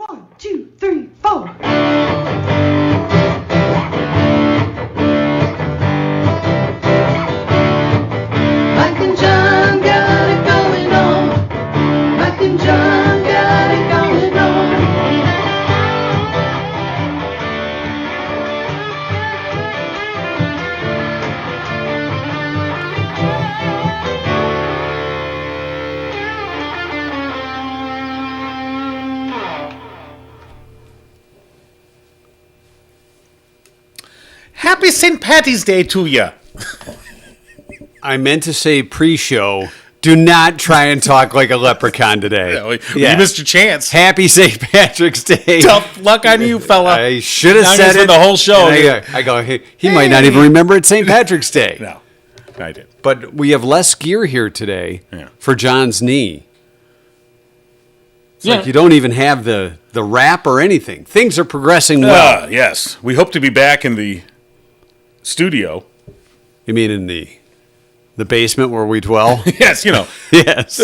1, 2, 3, 4. Mike and John got it going on. Mike and John got it going on. Happy St. Patty's Day to you. I meant to say pre-show. Do not try and talk like a leprechaun today. You missed your chance. Happy St. Patrick's Day. Tough luck on you, fella. I should have Now said for it the whole show. I go, he might not even remember it's St. Patrick's Day. No, I did. But we have less gear here today for John's knee. It's like you don't even have the wrap or anything. Things are progressing well. Yes. We hope to be back in the studio. You mean in the basement where we dwell? Yes, Yes.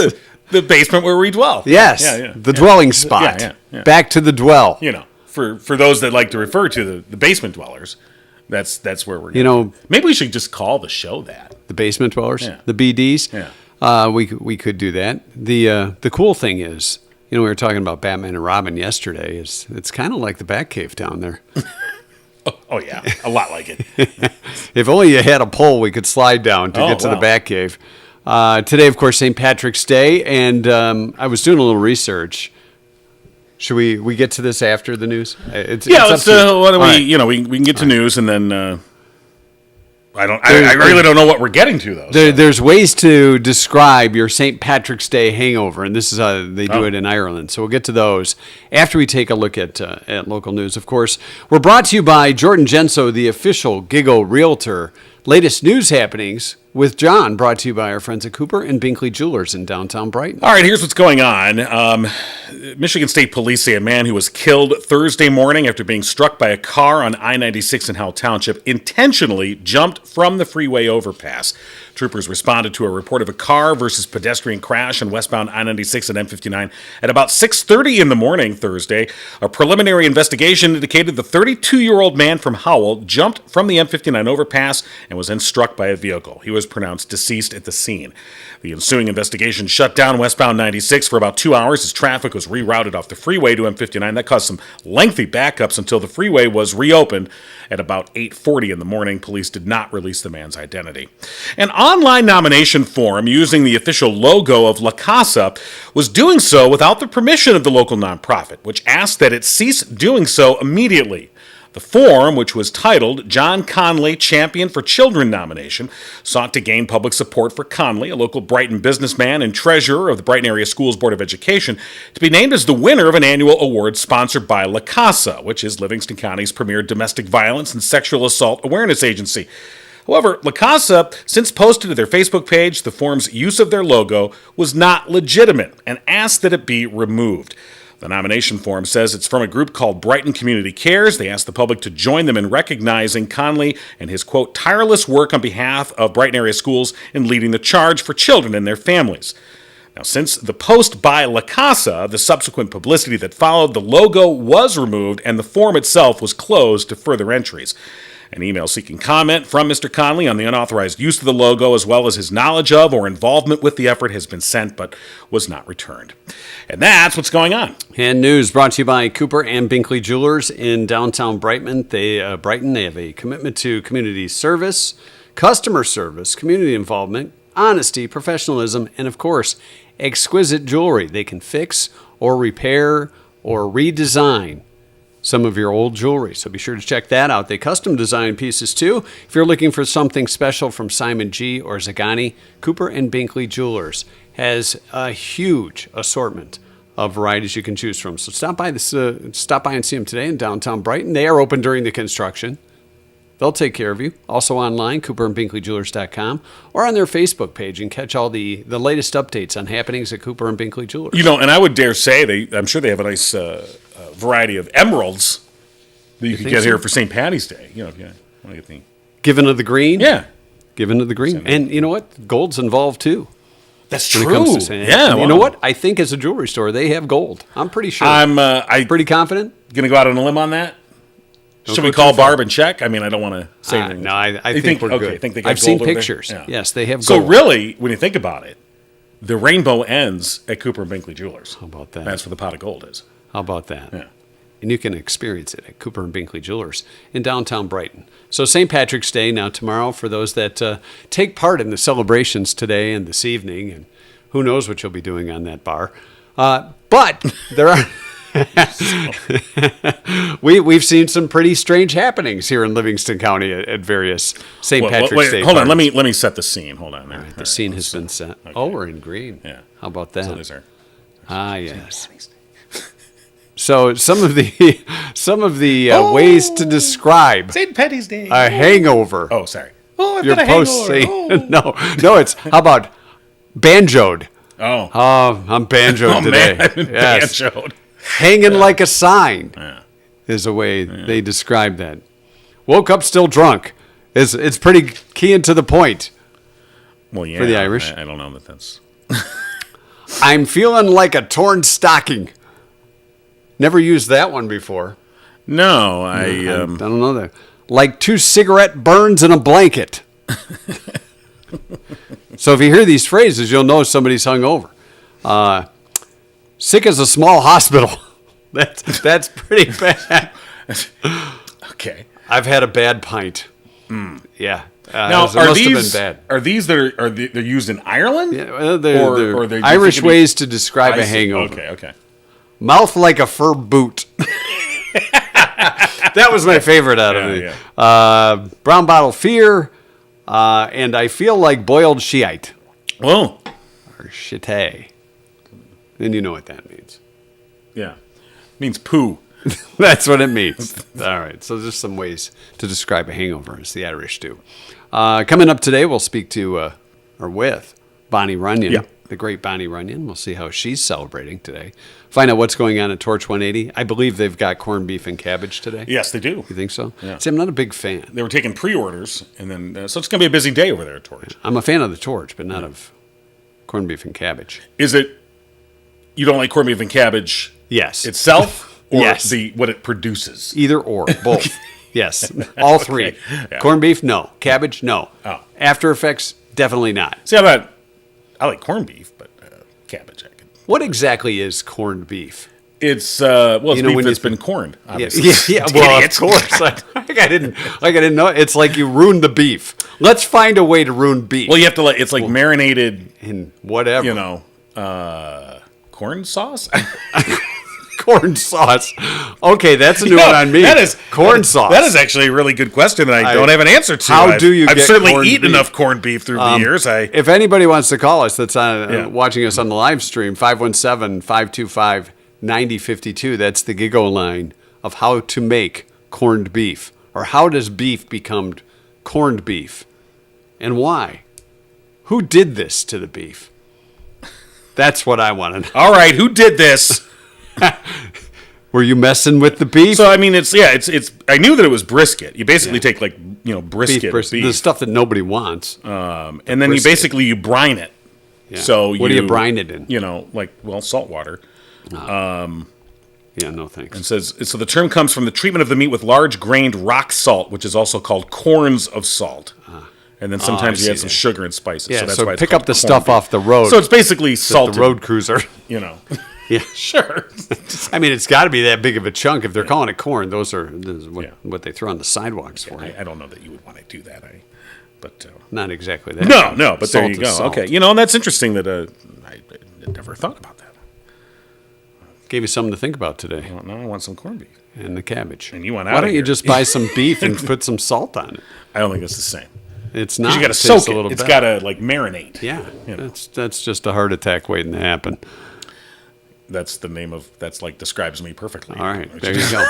The basement where we dwell. Yes. Yeah. Dwelling spot. Yeah. Back to the dwell. For those that like to refer to the basement dwellers, that's where we're going. Maybe we should just call the show that. The basement dwellers? Yeah. The BDs? Yeah. We could do that. The cool thing is, we were talking about Batman and Robin yesterday. It's kind of like the Batcave down there. Oh, yeah. A lot like it. If only you had a pole we could slide down to get to the Batcave. Today, of course, St. Patrick's Day, and I was doing a little research. Should we get to this after the news? Let's. Why don't we? We can get to news, and then I really don't know what we're getting to though. There's ways to describe your St. Patrick's Day hangover, and this is how they do it in Ireland. So we'll get to those after we take a look at local news. Of course, we're brought to you by Jordan Genso, the official Giggle Realtor. Latest news happenings with John, brought to you by our friends at Cooper and Binkley Jewelers in downtown Brighton. All right, here's what's going on. Michigan State Police say a man who was killed Thursday morning after being struck by a car on I-96 in Howell Township intentionally jumped from the freeway overpass. Troopers responded to a report of a car versus pedestrian crash on westbound I-96 and M59 at about 6:30 in the morning Thursday. A preliminary investigation indicated the 32-year-old man from Howell jumped from the M59 overpass and was then struck by a vehicle. He was pronounced deceased at the scene. The ensuing investigation shut down westbound 96 for about 2 hours as traffic was rerouted off the freeway to M59. That caused some lengthy backups until the freeway was reopened at about 8:40 in the morning. Police did not release the man's identity. An online nomination form using the official logo of La Casa was doing so without the permission of the local nonprofit, which asked that it cease doing so immediately. The form, which was titled John Conley Champion for Children nomination, sought to gain public support for Conley, a local Brighton businessman and treasurer of the Brighton Area Schools Board of Education, to be named as the winner of an annual award sponsored by La Casa, which is Livingston County's premier domestic violence and sexual assault awareness agency. However, La Casa since posted to their Facebook page the form's use of their logo was not legitimate and asked that it be removed. The nomination form says it's from a group called Brighton Community Cares. They asked the public to join them in recognizing Conley and his, quote, tireless work on behalf of Brighton area schools in leading the charge for children and their families. Now, since the post by La Casa, the subsequent publicity that followed, the logo was removed and the form itself was closed to further entries. An email seeking comment from Mr. Conley on the unauthorized use of the logo, as well as his knowledge of or involvement with the effort, has been sent but was not returned. And that's what's going on. And news brought to you by Cooper and Binkley Jewelers in downtown Brighton. They have a commitment to community service, customer service, community involvement, honesty, professionalism, and of course, exquisite jewelry. They can fix or repair or redesign some of your old jewelry. So be sure to check that out. They custom design pieces too. If you're looking for something special from Simon G. or Zagani, Cooper and Binkley Jewelers has a huge assortment of varieties you can choose from. So stop by and see them today in downtown Brighton. They are open during the construction. They'll take care of you. Also online, cooperandbinkleyjewelers.com, or on their Facebook page, and catch all the latest updates on happenings at Cooper and Binkley Jewelers. And I would dare say, I'm sure they have a nice variety of emeralds that you can get here for St. Patty's Day. If you want to get Given to the green? Yeah. Given to the green. And you know what? Gold's involved too. That's when true. it comes to saying, Yeah, and you wow. know what? I think as a jewelry store, they have gold. I'm pretty sure. I'm pretty confident. gonna go out on a limb on that. Don't Should go we too call far. Barb and check? I mean, I don't want to say anything. No, I You think we're okay, good. Think they got I've seen gold over there? pictures. Yeah. Yes, they have So gold. really, when you think about it, the rainbow ends at Cooper and Binkley Jewelers. How about that? That's where the pot of gold is. How about that? Yeah. And you can experience it at Cooper and Binkley Jewelers in downtown Brighton. So St. Patrick's Day now tomorrow for those that take part in the celebrations today and this evening, and who knows what you'll be doing on that bar. But there are we've seen some pretty strange happenings here in Livingston County at various St. Patrick's Day. Hold on, parties. let me set the scene. Hold on. There. The scene has been set. Oh, we're in green. Yeah. How about that? So these are Yes. So some of the ways to describe St. Patty's Day. a hangover. Oh, sorry. Oh, I've Your got a post hangover. say no. It's how about banjoed? Oh. Oh, I'm banjoed Oh, today. man, I've been Yes, banjoed. hanging like a sign Yeah. is a way they describe that. Woke up still drunk. It's pretty key and to the point. Well, yeah. For the Irish. I don't know that that's. I'm feeling like a torn stocking. Never used that one before. No, I don't know that. Like 2 cigarette burns in a blanket. So if you hear these phrases, you'll know somebody's hungover. Sick as a small hospital. That's pretty bad. Okay. I've had a bad pint. Yeah. Now, it are must have these been bad. are these that are they're used in Ireland? Yeah, well, they're or they're Irish thinking- ways to describe I a see. hangover. Okay. Mouth like a fur boot. That was my favorite out of it. Yeah. Brown bottle fear, and I feel like boiled shiite Well, or shite. And you know what that means. yeah, means poo. That's what it means. All right. So there's some ways to describe a hangover, as the Irish do. Coming up today, we'll speak to or with Bonnie Runyan. Yeah. The Great Bonnie Runyan. We'll see how she's celebrating today. Find out what's going on at Torch 180. I believe they've got corned beef and cabbage today. Yes, they do. You think so? Yeah. See, I'm not a big fan. They were taking pre-orders, and then so it's going to be a busy day over there at Torch. I'm a fan of the Torch, but not of corned beef and cabbage. Is it you don't like corned beef and cabbage Yes. itself, or Yes. what it produces? Either or, both. Yes. All three. Okay. Yeah. Corned beef, no. Cabbage, no. Oh. After Effects, definitely not. See, I like corned beef, but cabbage I could. What exactly is corned beef? It's it's You know, beef when that's you been corned. Yeah, Obviously. well, Idiots. of course. Like I didn't know. It's like you ruined the beef. Let's find a way to ruin beef. Well, you have to like it's like marinated, in whatever. corn sauce. Corn sauce. Okay, that's a new one on me. That is corn sauce. That is actually a really good question that I don't have an answer to. How do you I've get certainly corned eaten beef? enough corned beef through the years. If anybody wants to call us, that's on Yeah. watching us on the live stream, 517-525-9052. That's the Gigo line of how to make corned beef, or how does beef become corned beef, and why? Who did this to the beef? That's what I want to know. All right, who did this? Were you messing with the beef? So I mean, it's. I knew that it was brisket. You basically take like brisket, of brisket, the beef, stuff that nobody wants. and then brisket. you brine it. Yeah. So What do you brine it in? Salt water. Yeah, no thanks. It says so. The term comes from the treatment of the meat with large grained rock salt, which is also called corns of salt. And then sometimes I you add see some that. sugar and spices. Yeah, so that's so why it's pick called up the corned stuff beef. off the road. So it's basically salted. the road cruiser. Yeah, Sure. I mean, it's got to be that big of a chunk. If they're calling it corn, this is what they throw on the sidewalks for. I don't know that you would want to do that. But Not exactly that. no. But there Salt you is go. salt. Okay, and that's interesting that I never thought about that. Gave you something to think about today. Well, now I want some corned beef. And the cabbage. And you want Why outta don't you here. just buy some beef and put some salt on it? I don't think it's the same. It's 'Cause not. you got to tastes soak a it. little It's better. got to marinate. Yeah, You know. that's just a heart attack waiting to happen. That's the name of describes me perfectly. All right, there you go.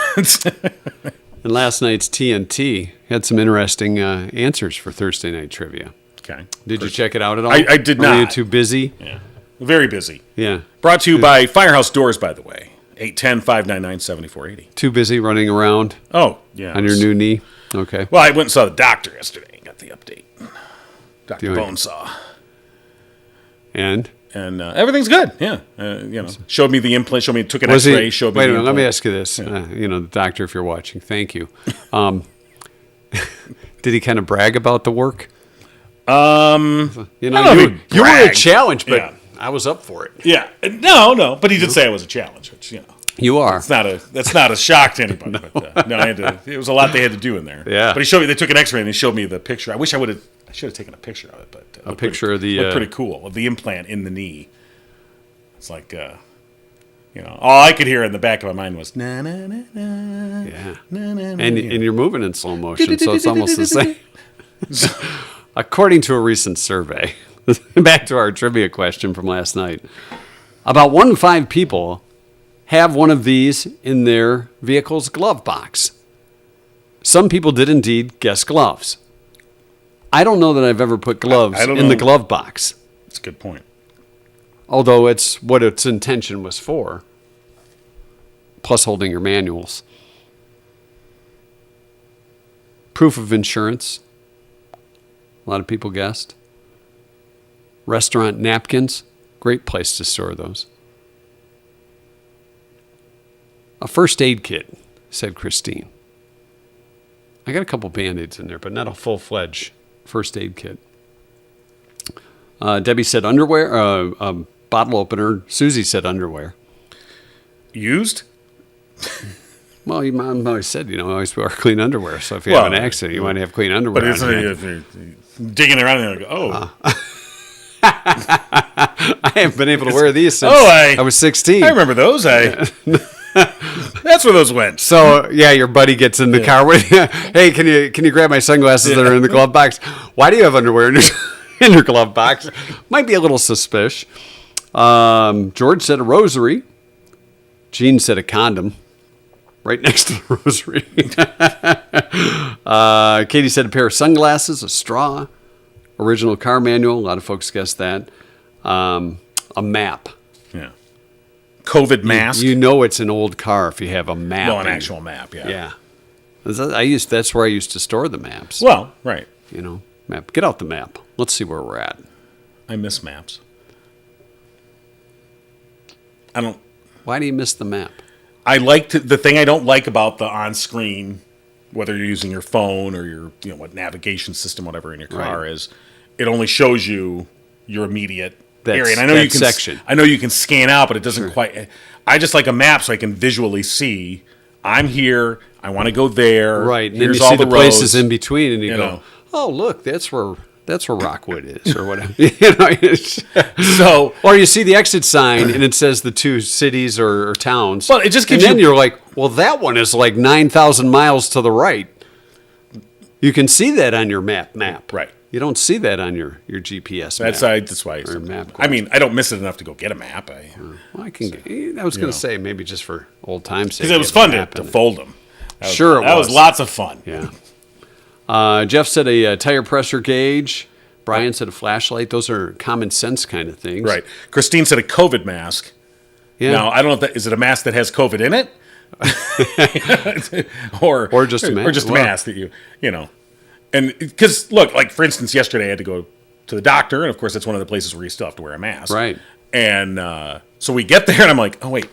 And last night's TNT had some interesting answers for Thursday night trivia. Okay. Did you check it out at all? I did Or Were you not. too busy? Yeah. Very busy. Yeah. Brought to you by Firehouse Doors, by the way. 810-599-7480. Too busy running around Oh, yeah. on your new knee? Okay. Well, I went and saw the doctor yesterday and got the update. Dr. Doing- Bonesaw. And everything's good. Yeah, showed me the implant, took an X-ray, showed me. Wait the a minute, let me implant. ask you this. The doctor, if you're watching, thank you. Did he kind of brag about the work? I don't know You if he were a bragged. challenge, but Yeah. I was up for it. Yeah, no, but he did say it was a challenge, which You are. that's not a shock to anybody. But I had to. It was a lot they had to do in there. Yeah. but he showed me. They took an X-ray and he showed me the picture. I should have taken a picture of it, but it looked picture of the, looked pretty cool of the implant in the knee. It's like all I could hear in the back of my mind was na na na na. Yeah. Na, na, na, And you're moving in slow motion, so it's almost the same. According to a recent survey, back to our trivia question from last night, about 1 in 5 people have one of these in their vehicle's glove box. Some people did indeed guess gloves. I don't know that I've ever put gloves I don't in the know. glove box, That's a good point. although it's what its intention was for, plus holding your manuals. Proof of insurance. A lot of people guessed. Restaurant napkins. Great place to store those. A first aid kit, said Christine. I got a couple Band-Aids in there, but not a full-fledged first aid kit. Debbie said underwear, bottle opener. Susie said underwear. Used? Well, your mom always said, always wear clean underwear. So if you have an accident, you want to have clean underwear. But isn't on it hand. if you're digging around and you go, I haven't been able to wear these since I was 16. I remember those. That's where those went. So your buddy gets in the car with you. Hey, can you grab my sunglasses that are in the glove box? Why do you have underwear in your glove box? Might be a little suspicious. George said a rosary. Gene said a condom. Right next to the rosary. Katie said a pair of sunglasses, a straw, original car manual. A lot of folks guessed that. A map. Yeah. COVID mask. You know it's an old car if you have a map. Well, an actual map, yeah. Yeah. That's where I used to store the maps. Well, right. Map. Get out the map. Let's see where we're at. I miss maps. Why do you miss the map? The thing I don't like about the on-screen, whether you're using your phone or your what navigation system, whatever in your car is, it only shows you your immediate area. And I know you can section. I know you can scan out, but it doesn't quite. I just like a map so I can visually see. I'm here. I want to go there. Right. And Here's then you all see the roads. places in between, and you go, know. "Oh, look, that's where Rockwood is," or whatever. So, or you see the exit sign, and it says the 2 cities or towns. Well, it just gives and then you- you're like, "Well, that one is like 9,000 miles to the right." You can see that on your map. Right. You don't see that on your GPS map. that's why. Or map I mean, I don't miss it enough to go get a map. Well, I was going to say maybe just for old time's sake. Because it was fun to fold them. That was lots of fun. Yeah. Jeff said a tire pressure gauge. Brian said a flashlight. Those are common sense kind of things. Right. Christine said a COVID mask. Yeah. Now, I don't know is it a mask that has COVID in it? or just a mask. Or just a mask that you know. And because, look, like, for instance, yesterday I had to go to the doctor, and of course that's one of the places where you still have to wear a mask. Right. And so we get there, and I'm like, oh, wait.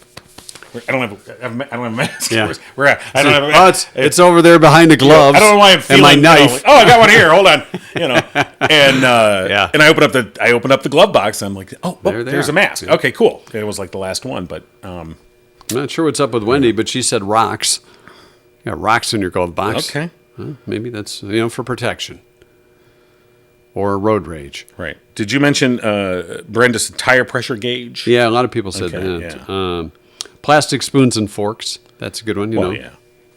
I don't have a mask. Yeah. Where I don't have a mask. It's over there behind the gloves. I don't know why I'm feeling. And my knife. I got one here. Hold on. And Yeah. and I opened up the glove box. And I'm like, there's are. a mask. Yeah. Okay, cool. It was like the last one, but I'm not sure what's up with Wendy, but she said rocks. You got rocks in your glove box. okay, Maybe that's for protection or road rage. right. Did you mention Brenda's tire pressure gauge? Yeah, a lot of people said Okay, that. Plastic spoons and forks. That's a good one. You know. yeah.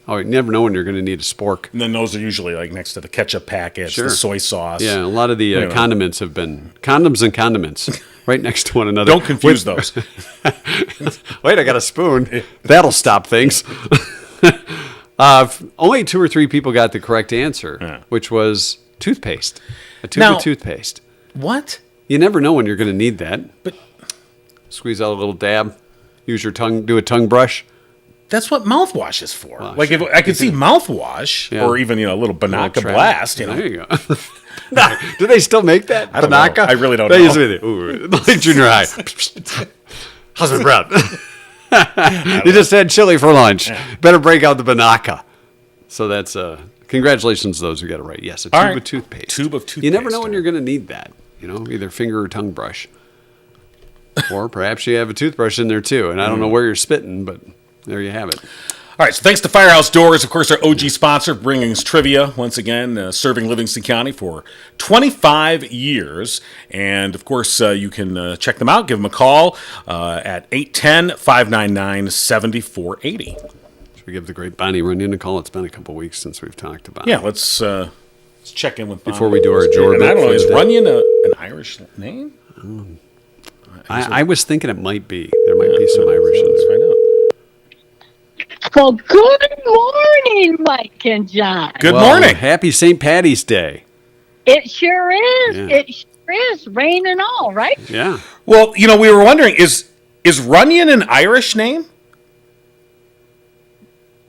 Oh, you never know when you're going to need a spork. And then those are usually like next to the ketchup packets, Sure. the soy sauce. Yeah, a lot of the condiments have been condoms and condiments right next to one another. Don't confuse those. Wait, I got a spoon. That'll stop things. Only 2 or 3 people got the correct answer, which was toothpaste. A tube Now- of toothpaste. What? You never know when you're going to need that. But Squeeze out a little dab. Use your tongue. Do a tongue brush. that's what mouthwash is for. Well, like if I could see mouthwash Yeah. or even a little Banaka Trap. Blast. There you go. Do they still make that? I don't know. Banaka? I really don't They know. used to be like junior high. How's my breath? You just had chili for lunch. Better break out the Banaka. So that's congratulations to those who got it right. Yes, a tube of toothpaste. Tube of toothpaste. You never know when you're going to need that. Either finger or tongue brush. Or perhaps you have a toothbrush in there too. And I don't know where you're spitting, but there you have it. All right, so thanks to Firehouse Doors, of course, our OG sponsor, bringing us trivia once again, serving Livingston County for 25 years. And, of course, you can check them out. Give them a call at 810-599-7480. Should we give the Great Bonnie Runyan a call? It's been a couple weeks since we've talked about Yeah, it. let's check in with Bonnie. Before we do our Jordan. And I don't know, is Runyan an Irish name? I was thinking it might be. There might be some Irish in Let's there. find out. Well, good morning, Mike and John. Good Well, morning. Happy St. Patty's Day. It sure is. Yeah. It sure is. Rain and all, right? Yeah. Well, we were wondering, is Runyan an Irish name?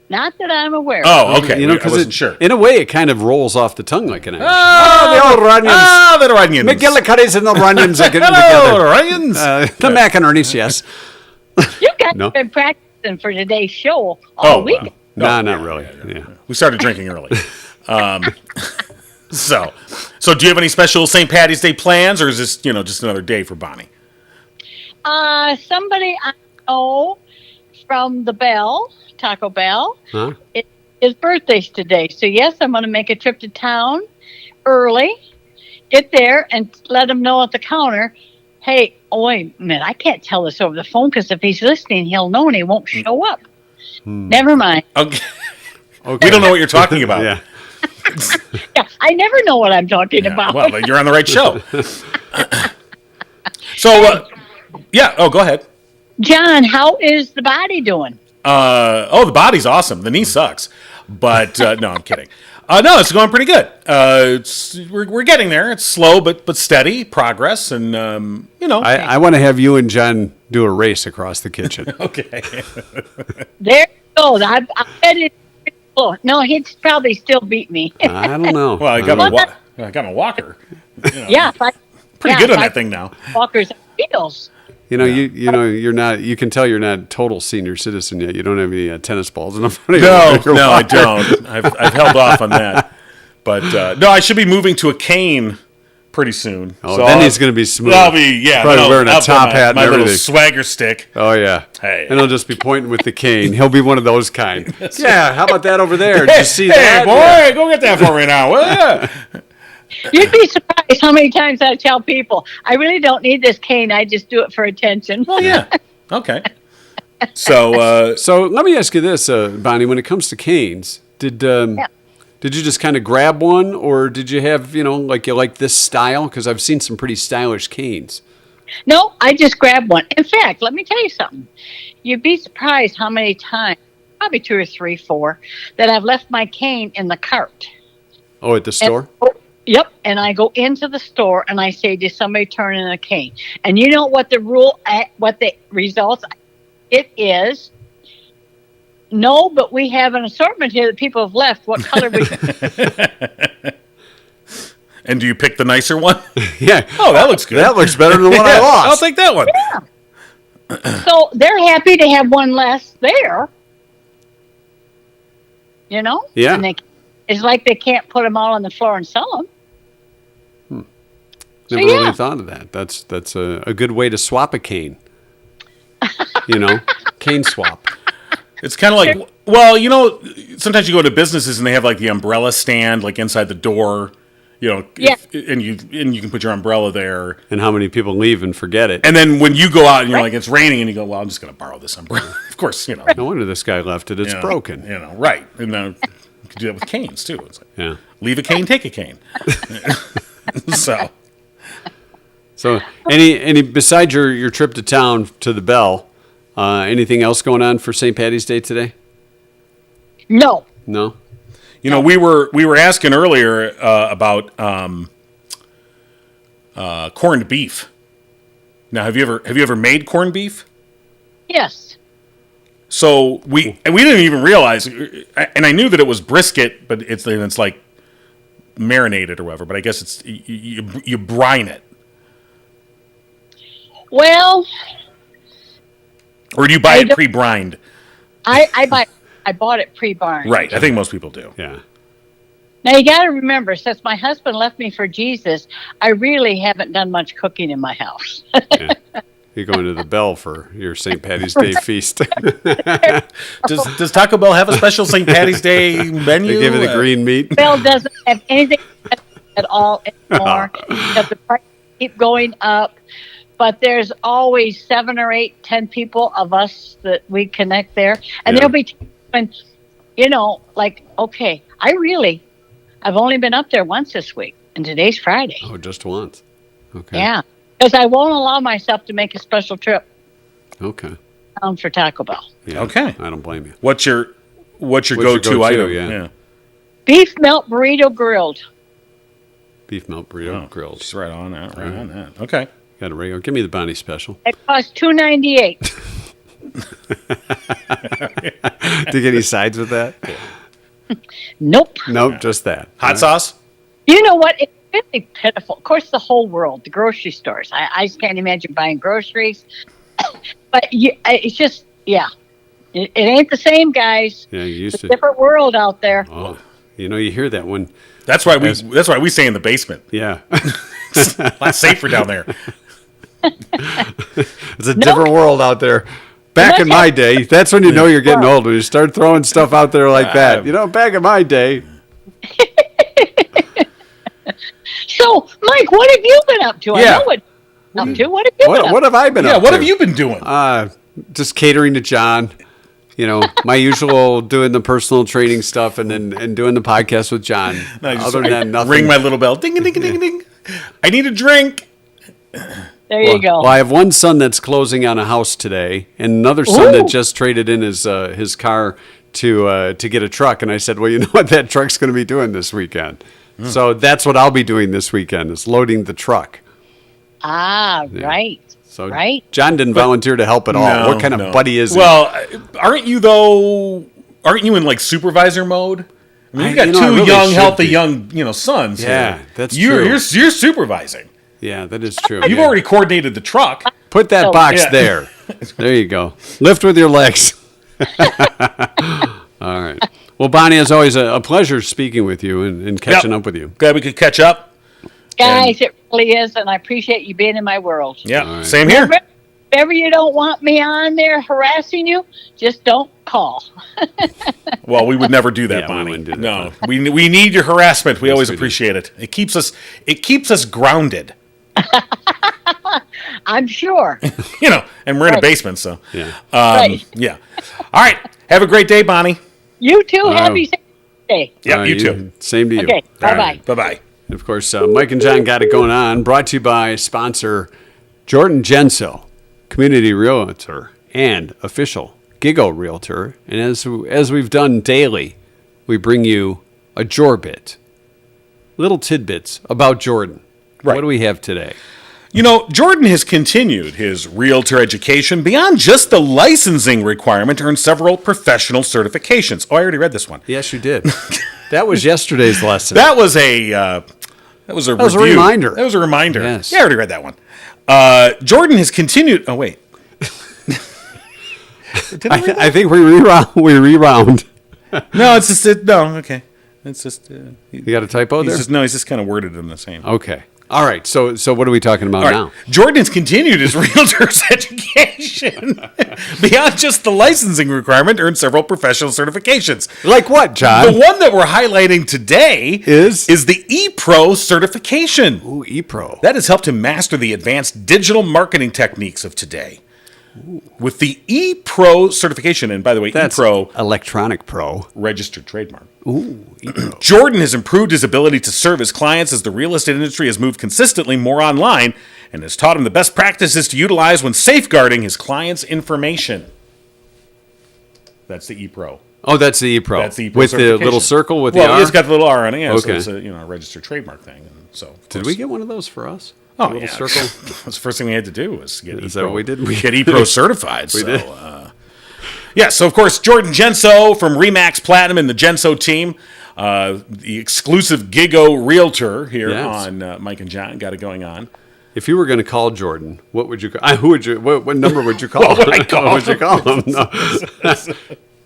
Not that I'm aware of. Oh, okay. I Because wasn't sure. in a way, it kind of rolls off the tongue like an Irish. Oh, the old Runyans. the Runyans. McGillicuddy's and the Runyans are getting Hello, together. Runyans. The macaronis, yes. You guys No. have been practicing for today's show Oh, all week. No, not really. Yeah. We started drinking early. So do you have any special St. Patty's Day plans, or is this, just another day for Bonnie? Somebody I know from the Taco Bell, Huh? his birthday's today. So, yes, I'm going to make a trip to town early, get there, and let him know at the counter, hey, wait a minute, I can't tell this over the phone because if he's listening, he'll know and he won't show up. Never mind. Okay. Okay. We don't know what you're talking about. Yeah. Yeah, I never know what I'm talking Yeah, about. well, then you're on the right show. So, go ahead. John, how is the body doing? The body's awesome. The knee sucks. But, no, I'm kidding. No, it's going pretty good. We're getting there. It's slow but steady progress, and I want to have you and John do a race across the kitchen. okay. There you go. I bet it's close. No, he'd probably still beat me. I don't know. Well, I got my walker. Yeah, Pretty good on that thing now. Walkers and wheels. You're not. You can tell you're not a total senior citizen yet. You don't have any tennis balls in front of you. No, I don't. I've held off on that. But no, I should be moving to a cane pretty soon. Oh, So then he's going to be smooth. I'll be Probably wearing a I'll put top hat and my little everything. swagger stick. Oh yeah. Hey. And he'll just be pointing with the cane. He'll be one of those kind. Yeah. How about that over there? Did you see Hey, that? boy, Yeah. go get that for me now. Will ya? You'd be surprised how many times I tell people, I really don't need this cane. I just do it for attention. Well, yeah. Okay. So, So let me ask you this, Bonnie. When it comes to canes, did you just kind of grab one, or did you have like you like this style? Because I've seen some pretty stylish canes. No, I just grabbed one. In fact, let me tell you something. You'd be surprised how many times, probably 2 or 3, 4, that I've left my cane in the cart. Oh, at the store. Yep, and I go into the store and I say, "Did somebody turn in a cane?" And you know what the results? It is no, but we have an assortment here that people have left. What color would you? and do you pick the nicer one? Yeah. Oh, that looks good. That looks better than the one I lost. I'll take that one. So they're happy to have one less there. Yeah. And it's like they can't put them all on the floor and sell them. Never really thought of that. That's a good way to swap a cane. Cane swap. It's kind of like, well, sometimes you go to businesses and they have like the umbrella stand like inside the door, Yeah. and you can put your umbrella there. And how many people leave and forget it? And then when you go out and you're like, it's raining, and you go, well, I'm just going to borrow this umbrella. Of course, No wonder this guy left it. It's broken. Right. And then you can do that with canes too. It's like, Yeah. leave a cane, take a cane. So any besides your trip to town to the Bell, anything else going on for St. Patty's Day today? No. No. We were asking earlier about corned beef. Now, have you ever made corned beef? Yes. So we didn't even realize, and I knew that it was brisket, but it's like marinate it or whatever, but I guess it's you brine it. Well, Or do you buy it pre-brined? I bought it pre-barn. Right. I think most people do. Yeah. Now you got to remember, since my husband left me for Jesus, I really haven't done much cooking in my house. Yeah. You're going to the Bell for your St. Patty's Day feast. Does Taco Bell have a special St. Patty's Day menu? They give you the green meat. Bell doesn't have anything at all anymore. Because the prices keep going up. But there's always 7 or 8, 10 people of us that we connect there. And Yeah. they'll be, like, okay, I've only been up there once this week. And today's Friday. Oh, just once. Okay. Yeah. Because I won't allow myself to make a special trip Okay. down for Taco Bell. Yeah. Okay. I don't blame you. What's your your go-to go-to, item? yeah. Beef melt burrito grilled. Beef melt burrito Oh, grilled. just right on that. Right on that. Okay. Got a regular. Give me the Bonnie special. It costs $2.98. Do you get any sides with that? Nope. Nope, just that. Hot sauce? You know what? It's really pitiful. Of course, the whole world, the grocery stores. I just can't imagine buying groceries. But it's just, yeah. It ain't the same, guys. Yeah, you used It's a to. different world out there. Oh, you hear that one. That's why we stay in the basement. Yeah. It's a lot safer down there. It's a different world out there. Back in my day, that's when you know you're getting old, when you start throwing stuff out there like that. Back in my day. So, Mike, what have you been up to? Yeah. I know what you're up to. What have you been up What have I been Yeah, up what to? have you been doing? Just catering to John. My usual doing the personal training stuff and doing the podcast with John. No, I just- Other than nothing. Ring my little bell. Ding, ding, ding, ding, ding. I need a drink. There you go. Well, I have one son that's closing on a house today, and another son that Ooh. just traded in his car to get a truck. And I said, well, you know what that truck's going to be doing this weekend. So that's what I'll be doing this weekend, is loading the truck. Right. So Right. John didn't volunteer to help at all. No, What kind of no. buddy is he? Well, aren't you though? Aren't you in like supervisor mode? I mean, you got I two really young, should healthy, be. young sons. Yeah, here. that's you're, true. You're supervising. Yeah, that is true. You've Yeah. already coordinated the truck. Put that So- box Yeah. there. There you go. Lift with your legs. All right. Well, Bonnie, as always, a pleasure speaking with you and catching Yep. up with you. Glad we could catch up. Guys, it really is, and I appreciate you being in my world. Yeah, right. same here. If ever you don't want me on there harassing you, just don't call. Well, we would never do that, Yeah, we Bonnie. wouldn't do that, No, we need your harassment. We always we do. appreciate it. It keeps us grounded. I'm sure. And we're in a Right. basement, so Yeah. Right. yeah. All right, have a great day, Bonnie. You too. Oh. Happy Day. Yeah, All right, you too. Same to you. Okay. Bye-bye. Bye bye. And of course, Mike and John got it going on. Brought to you by sponsor Jordan Genso, community realtor and official Giggle realtor. And as we've done daily, we bring you a Jorbit, little tidbits about Jordan. Right. What do we have today? Jordan has continued his realtor education beyond just the licensing requirement to earn several professional certifications. Oh, I already read this one. Yes, you did. That was yesterday's lesson. That was a was a review. reminder. That was a reminder. Yes. Yeah, I already read that one. Jordan has continued. Oh wait. I think we rewound. No, it's just no. Okay, it's just You got a typo there? he's just kind of worded in the same. Okay. All right. So what are we talking about All now? right. Jordan has continued his realtor's education beyond just the licensing requirement, earned several professional certifications. Like what, John? The one that we're highlighting today Is the ePro certification. Ooh, ePro. That has helped him master the advanced digital marketing techniques of today. With the ePro certification, and by the way, That's ePro, Electronic Pro. registered trademark. Ooh, ePro. Jordan has improved his ability to serve his clients as the real estate industry has moved consistently more online and has taught him the best practices to utilize when safeguarding his clients' information. That's the ePro. Oh, that's the ePro. That's the ePro with the certification. little circle with well, the R. it's got the little R on it. Yeah, Okay. so it's a registered trademark thing. And so of Did course- we get one of those for us? Oh, a little yeah. circle. That's the first thing we had to do was get Is ePro. that what we did? We- get ePro certified. We so, did. Yeah, so of course, Jordan Genso from Remax Platinum and the Genso team the exclusive Gigo Realtor here Yes. on Mike and John. Got it going on. If you were going to call Jordan, what would you call? What number would you call? What would I call What would you call him? No.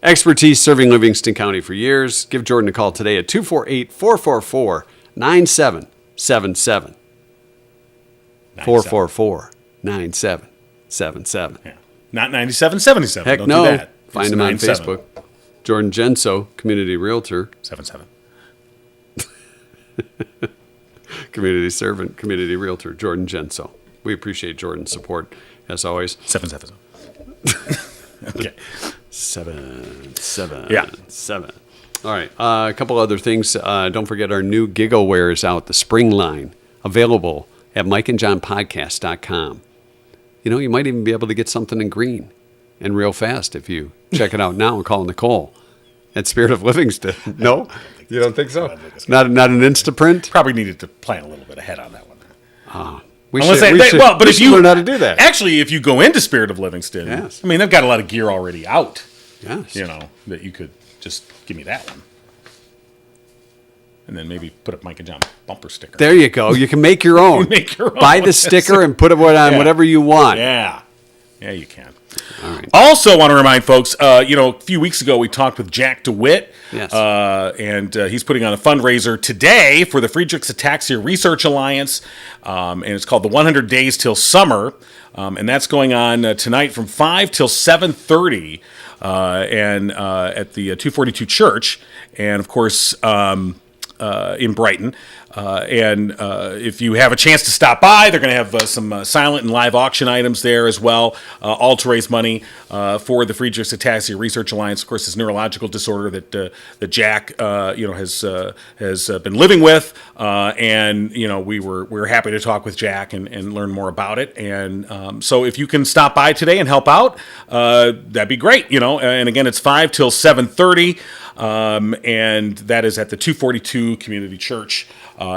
Expertise serving Livingston County for years. Give Jordan a call today at 248-444-9777. 444-9777. Yeah. Not 9777. Heck Don't no. do that. Find It's him on 97. Facebook. Jordan Genso, Community Realtor, 77. Community Servant, Community Realtor, Jordan Genso. We appreciate Jordan's support, as always. 77. Okay. 777. Yeah. All right. A couple other things. Don't forget our new GigaWare is out, the spring line, available at mikeandjohnpodcast.com. You know, you might even be able to get something in green and real fast if you check it out now and call Nicole at Spirit of Livingston. No? You don't think so? Not an Instaprint? Probably needed to plan a little bit ahead on that one. We Unless should if you learn how to do that. Actually, if you go into Spirit of Livingston, Yes. I mean, they've got a lot of gear already out. Yes. You know, that you could just give me that one. And then maybe put up Mike and John bumper sticker. There you go. You can make your own. Make your own. Buy the sticker and put it on Yeah. whatever you want. Yeah. Yeah, you can. All right. Also, want to remind folks, a few weeks ago we talked with Jack DeWitt, Yes. and he's putting on a fundraiser today for the Friedrich's Ataxia Research Alliance, and it's called the 100 Days Till Summer, and that's going on tonight from 5 till 7:30, and at the 242 Church, and of course in Brighton. And if you have a chance to stop by, they're going to have some silent and live auction items there as well, all to raise money for the Friedrich's Ataxia Research Alliance. Of course, this neurological disorder that Jack has been living with, and we were happy to talk with Jack and learn more about it. And so if you can stop by today and help out, that'd be great. And again, it's 5 till 7:30. And that is at the 242 Community Church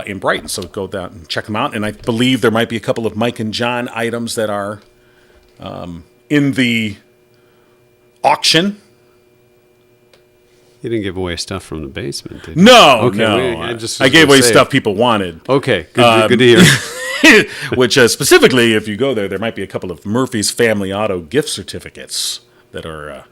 in Brighton. So go down and check them out. And I believe there might be a couple of Mike and John items that are in the auction. You didn't give away stuff from the basement, did you? No, Okay, no. I just I was gave gonna away say. stuff people wanted. Okay, good to hear. Which specifically, if you go there might be a couple of Murphy's Family Auto gift certificates that are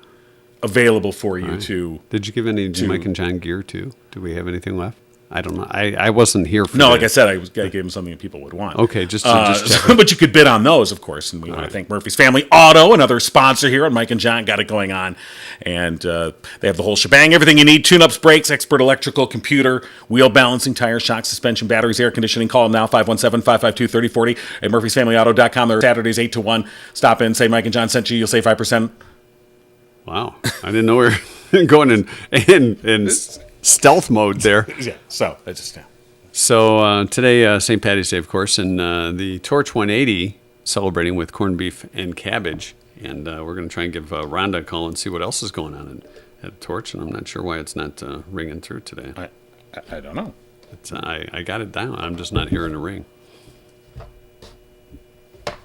available for you to. Did you give any Mike and John gear too? Do we have anything left? I don't know. I wasn't here for No, that. like I said, I gave them something that people would want. Okay, just check. But you could bid on those, of course. And we want to thank Murphy's Family Auto, another sponsor here on Mike and John. Got it going on. And they have the whole shebang. Everything you need: tune-ups, brakes, expert electrical, computer, wheel balancing, tire, shock, suspension, batteries, air conditioning. Call them now, 517-552-3040 at murphysfamilyauto.com. They're Saturdays 8 to 1. Stop in, say Mike and John sent you. You'll save 5%. Wow, I didn't know we were going in stealth mode there. Yeah, so that's just... So today, St. Patty's Day, of course, and the Torch 180 celebrating with corned beef and cabbage. And we're going to try and give Rhonda a call and see what else is going on at Torch. And I'm not sure why it's not ringing through today. I don't know. I got it down. I'm just not hearing a ring.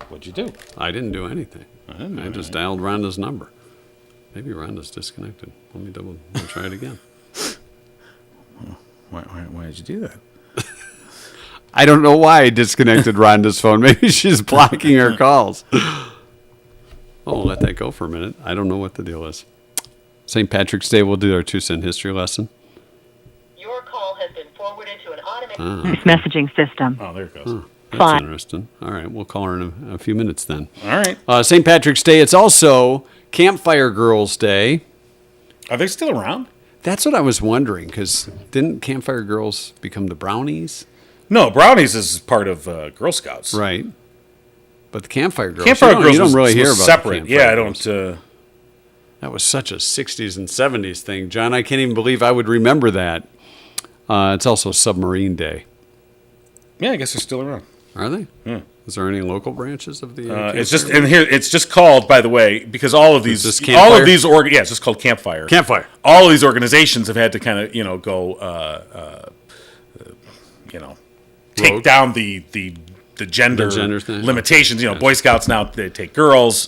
What'd you do? I didn't do anything. I just dialed Rhonda's number. Maybe Rhonda's disconnected. Let me try it again. Why did you do that? I don't know why I disconnected Rhonda's phone. Maybe she's blocking her calls. Oh, let that go for a minute. I don't know what the deal is. St. Patrick's Day, we'll do our 2-cent history lesson. Your call has been forwarded to an automated messaging system. Oh, there it goes. That's Fine. interesting. All right, we'll call her in a few minutes then. All right. St. Patrick's Day, it's also Campfire Girls Day. Are they still around? That's what I was wondering, because didn't Campfire Girls become the Brownies? No, Brownies is part of Girl Scouts. Right. But the Campfire Girls, Campfire Girls you don't was- really hear was about separate. The Campfire Yeah, I Girls. don't. That was such a 60s and 70s thing. John, I can't even believe I would remember that. It's also Submarine Day. Yeah, I guess they're still around. Are they? Yeah. Is there any local branches of the? It's just and here it's just called, by the way, because all of these this Campfire? yeah, it's just called Campfire. Campfire. All of these organizations have had to kind of go take Rogue. down the gender, The gender thing. limitations. Boy Scouts now they take girls.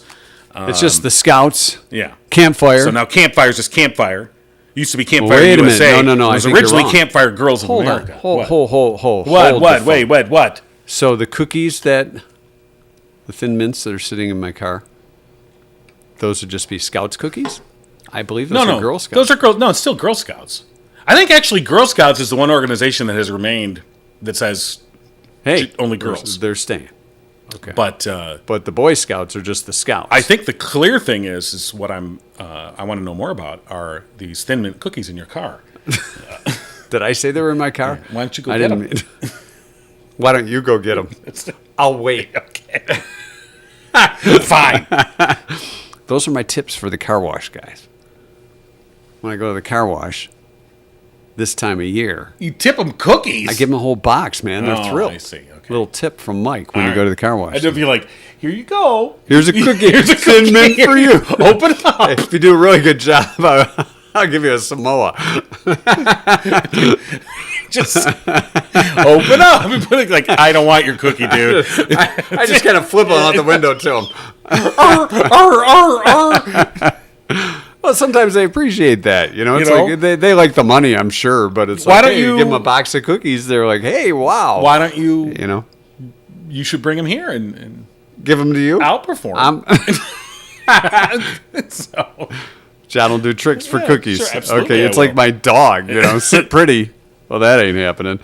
It's just the Scouts. Yeah. Campfire. So now Campfire's just Campfire. Used to be Campfire Wait a minute. USA. No. It I was think you're originally wrong. Campfire Girls of Hold America. on. Hold. What? So the cookies the Thin Mints that are sitting in my car, those would just be Scouts cookies? I believe those are Girl Scouts. Those are Girl. No, it's still Girl Scouts. I think actually Girl Scouts is the one organization that has remained that says only girls. They're staying. Okay. But the Boy Scouts are just the Scouts. I think the clear thing is what I want to know more about are these Thin Mint cookies in your car. Did I say they were in my car? Why don't you go I get didn't them? mean- Why don't you go get them? I'll wait. Okay. Fine. Those are my tips for the car wash guys. When I go to the car wash this time of year, You tip them cookies. I give them a whole box, man. They're thrilled. I see. Okay. Little tip from Mike when All you go right. to the car wash. I don't feel like, here you go. Here's a cookie. Here's a Thin cookie. Mint for you. Open it up. If you do a really good job, I'll give you a Samoa. Just open up and put it like, I don't want your cookie, dude. I just kind of flip them out the window to them. Well, sometimes they appreciate that, you know. It's like they like the money, I'm sure, but it's Why like, don't hey, you- give them a box of cookies? They're like, hey, wow. Why don't you? You know, You should bring them here and give them to you. outperform. So, John will do tricks for Yeah, cookies. sure, absolutely Okay, I it's like will. my dog, you know, sit pretty. Well, that ain't happening.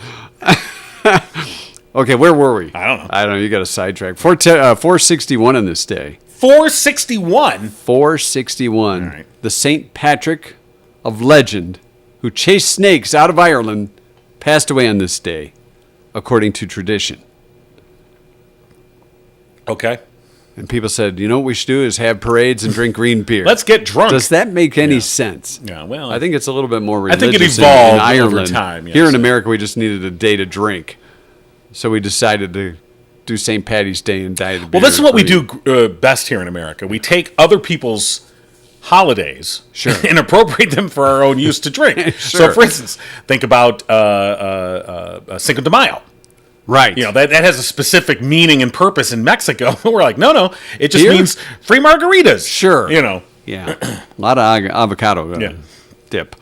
Okay, where were we? I don't know. I don't know. You got a sidetrack. 461 on this day. 461. 461. All right. The St. Patrick of legend, who chased snakes out of Ireland, passed away on this day, according to tradition. Okay. And people said, you know what we should do is have parades and drink green beer. Let's get drunk. Does that make any sense? Yeah, well, I think it's a little bit more I religious think it in evolved over Ireland. time, yes. Here in America, we just needed a day to drink. So we decided to do St. Patty's Day and die of the beer. Well, this is what we parade. do best here in America. We take other people's holidays and appropriate them for our own use to drink. Sure. So, for instance, think about Cinco de Mayo. Right. You know, that has a specific meaning and purpose in Mexico. We're like, no, it just Here? means free margaritas. Sure. You know. Yeah. A lot of avocado Yeah. dip.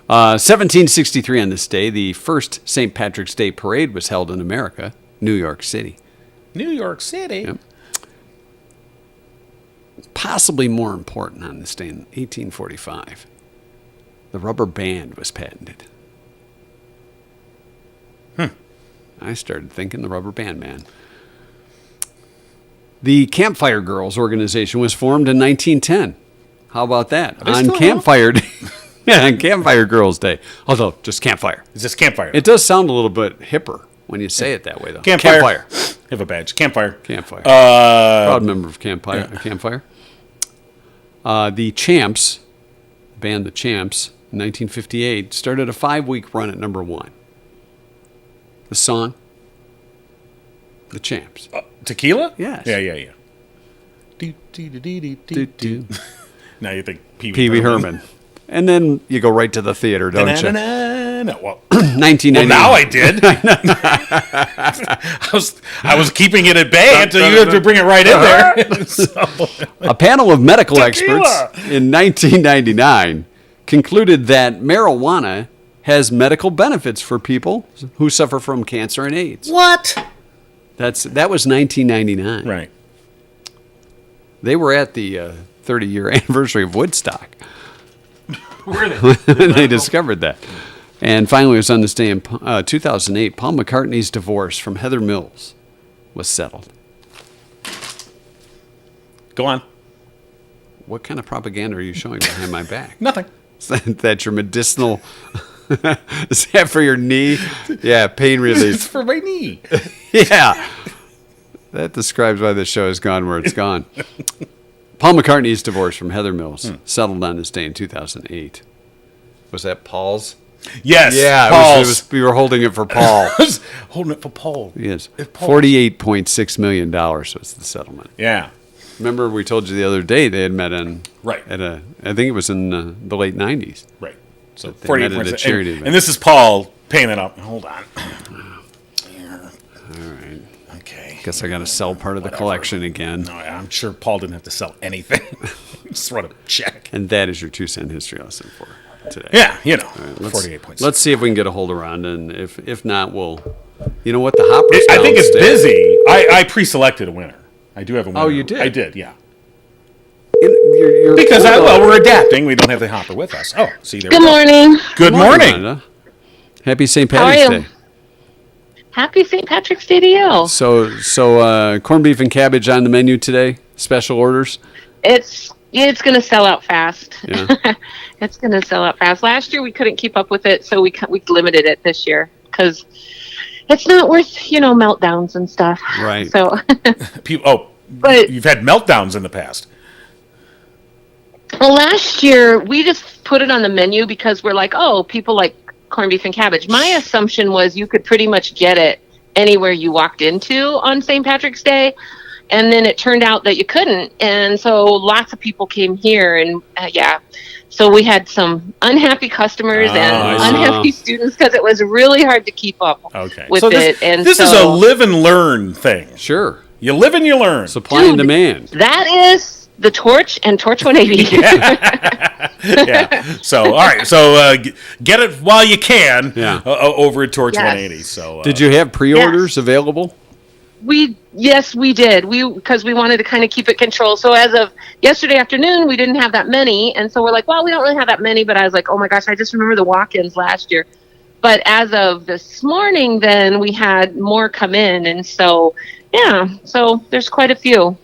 1763 on this day, the first St. Patrick's Day parade was held in America, New York City. New York City. Yep. Possibly more important on this day in 1845, the rubber band was patented. I started thinking the rubber band man. The Campfire Girls organization was formed in 1910. How about that? they On still Campfire Day. Yeah, on Campfire Girls Day. Although, just campfire. Is this campfire? It does sound a little bit hipper when you say it that way, though. Campfire. Have a badge. Campfire. Campfire. Proud member of Campfire. The Champs, band The Champs, in 1958, started a 5-week run at number 1. The song, The Champs. Tequila? Yes. Yeah. Do. Now you think Pee Wee Herman. And then you go right to the theater, don't you? No, well, 1990. now I did. I was keeping it at bay until you had to bring it right in there. So, A panel of medical Tequila. experts in 1999 concluded that marijuana has medical benefits for people who suffer from cancer and AIDS. what? That was 1999. Right. They were at the 30-year anniversary of Woodstock Where they? when they discovered that. And finally, it was on this day in 2008, Paul McCartney's divorce from Heather Mills was settled. Go on. What kind of propaganda are you showing behind my back? Nothing. Is that your medicinal... Is that for your knee? Yeah, pain It's relief. for my knee. Yeah. That describes why this show has gone where it's gone. Paul McCartney's divorce from Heather Mills settled on this day in 2008. Was that Paul's? Yes. Yeah, Paul's. we were holding it for Paul. I was holding it for Paul. Yes. Paul's. $48.6 million was the settlement. Yeah. Remember we told you the other day they had met in... Right. I think it was in the late 90s. Right. So They 48 met at a points. charity And event. this is Paul paying it up. Hold on. Here. All right. Okay. Guess I got to sell part of the collection again. No, I'm sure Paul didn't have to sell anything. Just wrote a check. And that is your 2-cent history lesson for today. Yeah, Let's- 48.6. Let's see if we can get a hold of Rhonda, and if not, we'll. You know what? The Hopper's I think it's downstairs. busy. I pre-selected a winner. I do have a winner. Oh, you did? I did, yeah. You're Because cool, though. we're adapting. We don't have the Hopper with us. Oh, see there. Good we go. morning. Good morning. Rhonda. Happy St. How are Patrick's you? Day. Happy St. Patrick's Day to you. So corned beef and cabbage on the menu today. Special orders. It's going to sell out fast. Yeah. It's going to sell out fast. Last year we couldn't keep up with it, so we limited it this year because it's not worth meltdowns and stuff. Right. So, but you've had meltdowns in the past. well, last year we just put it on the menu because we're like, oh, people like corned beef and cabbage. My assumption was you could pretty much get it anywhere you walked into on St. Patrick's Day. And then it turned out that you couldn't. And so lots of people came here and so we had some unhappy customers and unhappy students because it was really hard to keep up with it. And this is a live and learn thing. Sure. You live and you learn. Supply and demand. That is the Torch and Torch 180. Yeah. So, all right. So, get it while you can over at Torch Yes. 180. So, Did you have pre-orders available? Yes, we did. Because we wanted to kind of keep it controlled. So as of yesterday afternoon, we didn't have that many. And so we're like, well, we don't really have that many. But I was like, oh my gosh, I just remember the walk-ins last year. But as of this morning, then we had more come in. And so, so there's quite a few.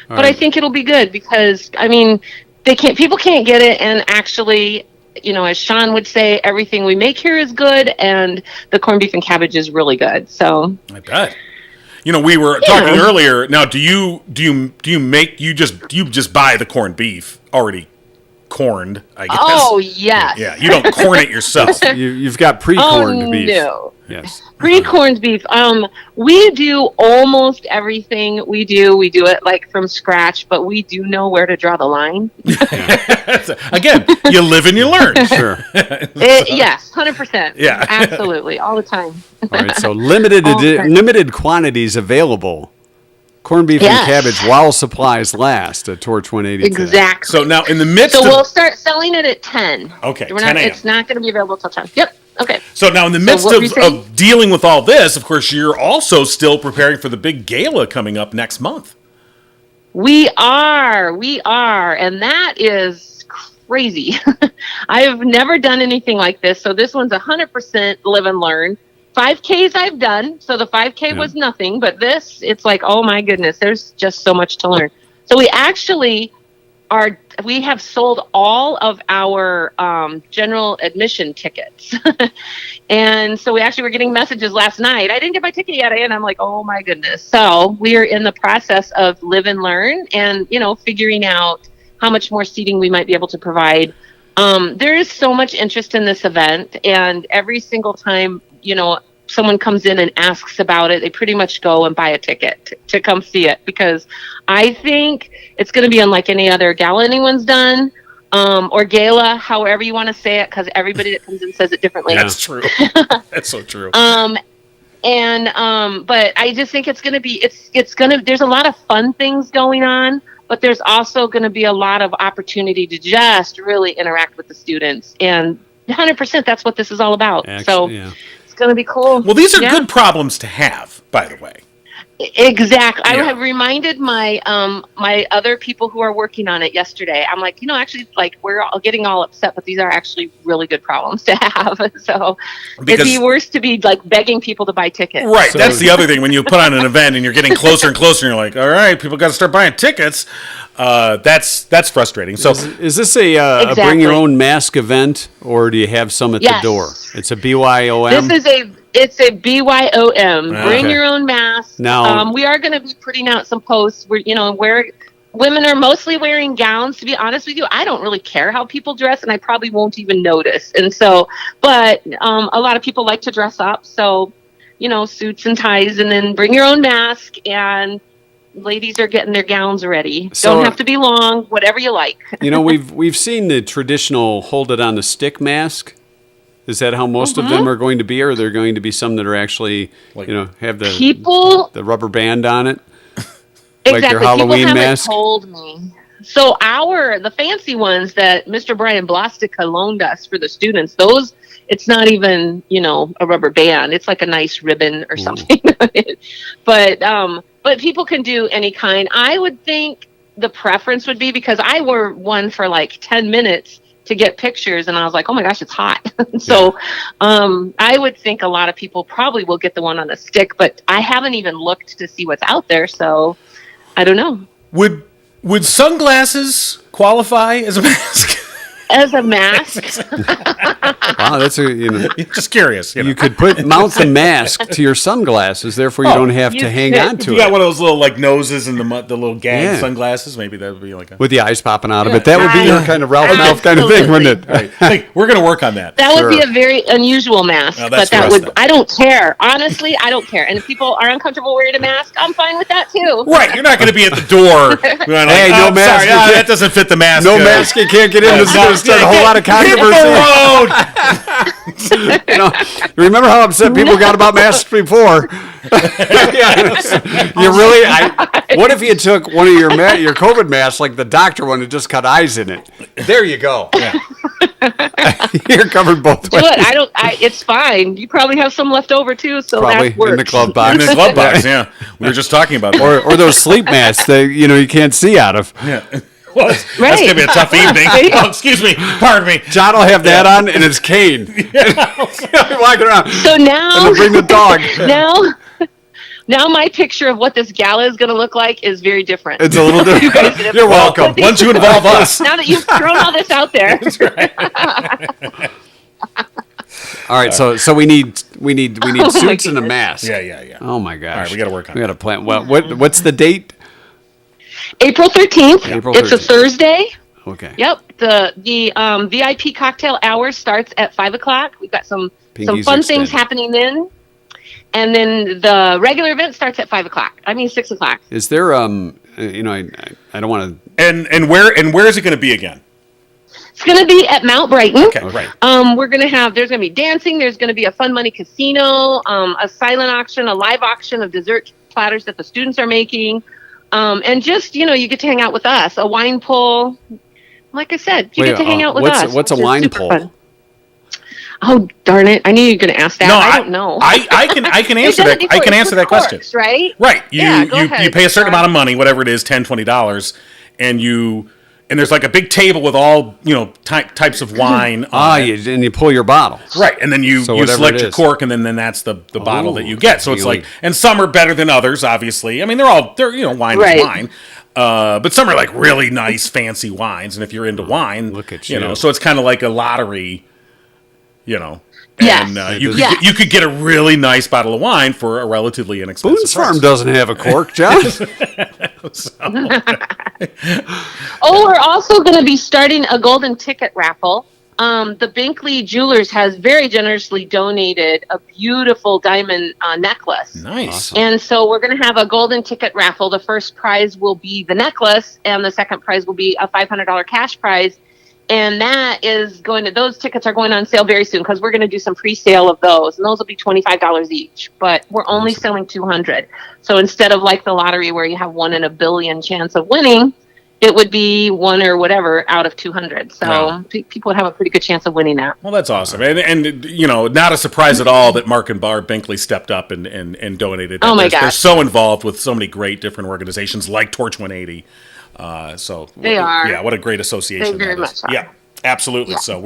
But I think it'll be good because, people can't get it. And actually, as Sean would say, everything we make here is good. And the corned beef and cabbage is really good. So I bet. We were talking earlier. Now, do you just buy the corned beef already corned? I guess. Oh yes. Yeah, you don't corn it yourself. You've got pre-corned beef. No. Yes. Pre-corned beef. We do almost everything we do. We do it like from scratch, but we do know where to draw the line. Again, you live and you learn. Sure. Yes, 100%. Yeah. Absolutely, all the time. All right. So limited quantities available. Corned beef and cabbage while supplies last at Torch 180 today. Exactly. So now in the midst So of... we'll start selling it at 10. Okay, 10 a.m. It's not going to be available till 10. Yep. Okay. So now in the midst of dealing with all this, of course, you're also still preparing for the big gala coming up next month. We are. And that is crazy. I've never done anything like this. So this one's 100% live and learn. 5Ks I've done. So the 5K was nothing, but this, it's like, oh my goodness, there's just so much to learn. So we actually we have sold all of our general admission tickets. And so we actually were getting messages last night. I didn't get my ticket yet. And I'm like, oh my goodness. So we are in the process of live and learn and, figuring out how much more seating we might be able to provide. There is so much interest in this event, and every single time, someone comes in and asks about it, they pretty much go and buy a ticket to come see it, because I think it's going to be unlike any other gala anyone's done, or gala, however you want to say it, because everybody that comes in says it differently. That's true. That's so true. But I just think it's going to be, there's a lot of fun things going on, but there's also going to be a lot of opportunity to just really interact with the students. And 100%, that's what this is all about. Actually, it's going to be cool. Well, these are good problems to have, by the way. Exactly. Yeah. I have reminded my my other people who are working on it yesterday. I'm like, actually, like, we're all getting all upset, but these are actually really good problems to have. So it'd be worse to be like begging people to buy tickets. Right. So, that's the other thing. When you put on an event and you're getting closer and closer, and you're like, all right, people got to start buying tickets. That's frustrating. So is this a bring your own mask event, or do you have some at the door? It's a BYOM. It's a BYOM. Bring your own mask. Now, we are going to be putting out some posts where, women are mostly wearing gowns. To be honest with you, I don't really care how people dress, and I probably won't even notice. And so, but a lot of people like to dress up. So, suits and ties, and then bring your own mask, and ladies are getting their gowns ready. So, don't have to be long, whatever you like. We've seen the traditional hold it on the stick mask. Is that how most of them are going to be, or are there going to be some that are actually, have the rubber band on it? Exactly. Like your Halloween people mask? Told me. So the fancy ones that Mr. Brian Blostica loaned us for the students, those, it's not even, a rubber band. It's like a nice ribbon or something. But people can do any kind. I would think the preference would be, because I wore one for like 10 minutes to get pictures, and I was like, oh my gosh, it's hot. So I would think a lot of people probably will get the one on a stick, but I haven't even looked to see what's out there, so I don't know. Would sunglasses qualify as a mask? As a mask? Wow, that's Just curious. You could mount the mask to your sunglasses, therefore you don't have to hang on to you it. got one of those little like noses and the little gag sunglasses. Maybe that would be like with the eyes popping out of it. That would be your kind of Ralph Malph kind of thing, wouldn't it? Right. Hey, we're going to work on that. That would be a very unusual mask, but I don't care. Honestly, I don't care. And if people are uncomfortable wearing a mask, I'm fine with that too. Right. You're not going to be at the door going, hey, no mask. Sorry, that doesn't fit the mask. No mask. You can't get in. This is going to start a whole lot of controversy. Remember how upset people got about masks before? You really? What if you took one of your COVID masks, like the doctor one, and just cut eyes in it? There you go. Yeah. You're covered both ways. Do it. It's fine. You probably have some left over too, so probably that works. in the glove box. In the glove box, yeah. We were just talking about that. Or those sleep masks that you can't see out of. Yeah. Well, that's going to be a tough evening. Oh, excuse me. Pardon me. John will have that on and his cane. Walking around. So now... And bring the dog. Now my picture of what this gala is going to look like is very different. It's a little different. You're welcome. Once you involve us. Now that you've thrown all this out there. That's right. All right, so we need suits and a mask. Yeah. Oh my gosh. All right, we got to work on it. We got to plan. Well, what's the date? April 13th. It's a Thursday. Okay. Yep. The VIP cocktail hour starts at 5:00. We've got some fun things happening then, and then the regular event starts at 6:00. Is there I don't want to. And where is it going to be again? It's going to be at Mount Brighton. Okay, right. There's going to be dancing. There's going to be a fun money casino, a silent auction, a live auction of dessert platters that the students are making. And just, you get to hang out with us. A wine pull. Like I said, you get to hang out with us. What's a wine pull? Fun. Oh, darn it. I knew you were going to ask that. No, I don't know. I can answer that. I can answer that question. Right? Right. You pay a certain amount of money, whatever it is, $10, $20, and there's like a big table with all, types of wine. And you pull your bottle. Right. And then you select your cork, and then that's the bottle that you get. So it's like, and some are better than others, obviously. I mean, they're wine is wine. But some are like really nice, fancy wines. And if you're into wine, look at you. So it's kind of like a lottery, Yes. And you could get a really nice bottle of wine for a relatively inexpensive Boone's Farm doesn't have a cork, John. We're also going to be starting a golden ticket raffle. The Binkley Jewelers has very generously donated a beautiful diamond necklace. Nice. Awesome. And so we're going to have a golden ticket raffle. The first prize will be the necklace, and the second prize will be a $500 cash prize. And those tickets are going on sale very soon, because we're going to do some pre-sale of those. And those will be $25 each, but we're only selling 200. So instead of like the lottery where you have 1 in a billion chance of winning, it would be 1 or whatever out of 200. So people would have a pretty good chance of winning that. Well, that's awesome. And not a surprise at all that Mark and Barb Binkley stepped up and donated. Oh my gosh. They're so involved with so many great different organizations like Torch 180. They are. Yeah, what a great association. They very much are. Yeah, absolutely. Yeah. So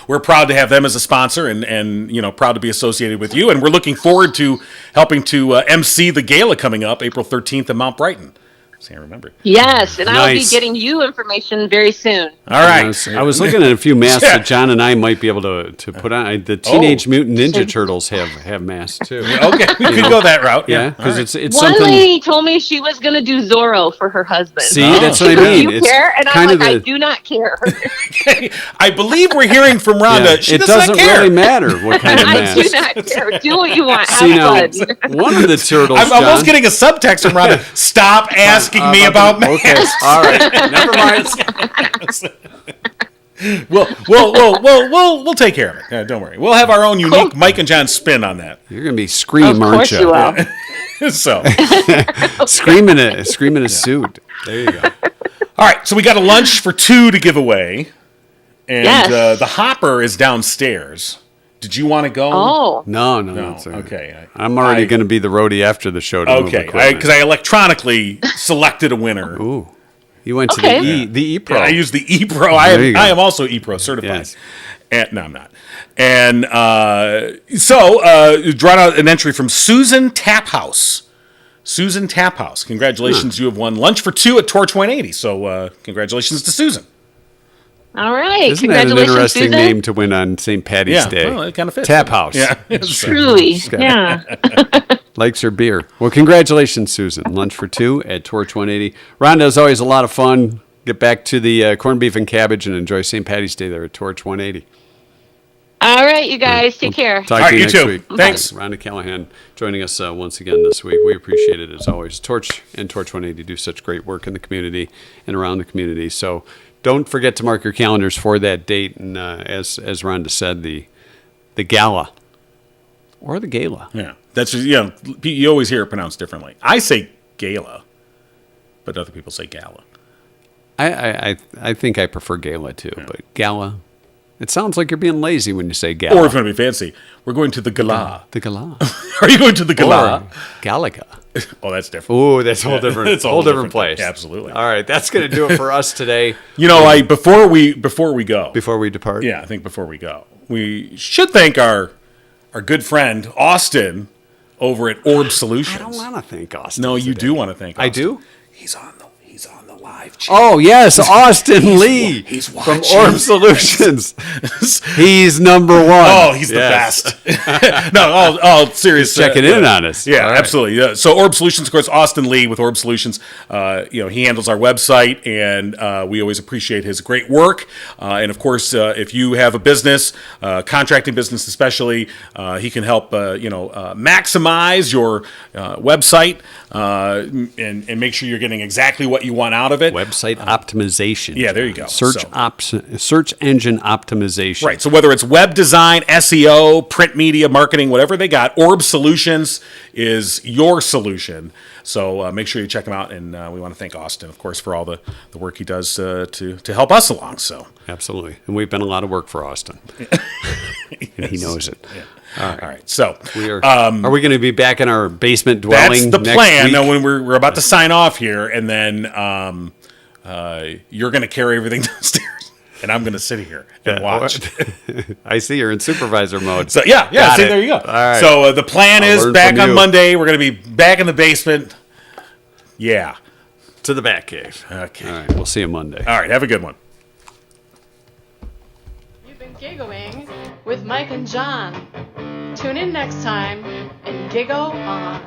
we're proud to have them as a sponsor, and proud to be associated with you. And we're looking forward to helping to MC the gala coming up April 13th in Mount Brighton. See, I remember. Yes, and I'll be getting you information very soon. All right. I was looking at a few masks that John and I might be able to put on. The Teenage Mutant Ninja Turtles have masks too. Okay, we could go that route. Yeah, because it's One something. lady told me she was going to do Zorro for her husband. See, that's what I mean. Do you care? And I'm like, I do not care. Okay. I believe we're hearing from Rhonda. She it does doesn't not care. really matter what kind of I mask. do not care. Do what you want. See, now, Have fun. one of the turtles, I'm almost getting a subtext from Rhonda. Stop asking me about masks. Okay, all right, never mind. We'll take care of it. Don't worry. We'll have our own unique Mike and John spin on that. You're gonna be Scream, Of aren't course you? you will. So Scream in a suit. There you go. All right, so we got a lunch for 2 to give away, and Yes. the hopper is downstairs. Did you want to go? Oh. No, No, that's all right. okay. I'm already going to be the roadie after the show to move Okay, equipment. because I electronically selected a winner. Ooh, you went to Okay. the ePro. Yeah, I use the ePro. There you go. I am also ePro certified. Yes. And, no, I'm not. And draw out an entry from Susan Taphouse. Susan Taphouse. Congratulations. You have won lunch for 2 at Torch 180. So congratulations to Susan. All right. Isn't that an Congratulations, interesting Susan. name to win on St. Patty's Yeah, Day? well, it kind of fits. Tap House. Yeah. Truly. Yeah. Likes her beer. Well, congratulations, Susan. Lunch for 2 at Torch 180. Rhonda, is always a lot of fun. Get back to the corned beef and cabbage and enjoy St. Patty's Day there at Torch 180. All right, you guys. Take care. Talk All to right, you you next too. week. Thanks. Rhonda Callahan joining us once again this week. We appreciate it as always. Torch and Torch 180 do such great work in the community and around the community. So don't forget to mark your calendars for that date. And as Rhonda said, the gala or the gala. Yeah. That's just, you always hear it pronounced differently. I say gala, but other people say gala. I think I prefer gala too, but gala. It sounds like you're being lazy when you say gala. Or if you want to be fancy, we're going to the gala. The gala. Are you going to the gala? Or Galaga. Oh, that's different. Ooh, that's a whole different. It's a whole whole different different place. thing. Absolutely. All right, that's going to do it for us today. Before we go, Before we depart. yeah, I think before we go, we should thank our good friend Austin over at Orb Solutions. I don't want to thank Austin. No, you today. do want to thank. I Austin. do? He's on the live chat. Oh yes, Austin Lee he's from watching. Orb Solutions. He's number one. Oh, he's the Yes. best. No, all serious. Checking in on us. Yeah, All right. absolutely. Yeah. So Orb Solutions, of course, Austin Lee with Orb Solutions. He handles our website, and we always appreciate his great work. And of course, if you have a business, contracting business especially, he can help maximize your website and make sure you're getting exactly what you want out of it. Website optimization. Yeah, there you go. Search engine optimization. Right. So whether it's web design, SEO, print media, marketing, whatever they got, Orb Solutions is your solution. So make sure you check them out. And we want to thank Austin, of course, for all the work he does to help us along. So Absolutely. And we've been a lot of work for Austin. And he knows it. Yeah. All right. So We are we going to be back in our basement dwelling that's the next plan. week? No, when we're about to sign off here, and then you're going to carry everything downstairs, and I'm going to sit here and watch. I see you're in supervisor mode. So yeah. Got See, it. there you go. All right. So the plan I'll is learn back from on you. Monday. We're going to be back in the basement. Yeah. To the back cave. Okay. All right. We'll see you Monday. All right. Have a good one. You've been giggling with Mike and John. Tune in next time and giggle on.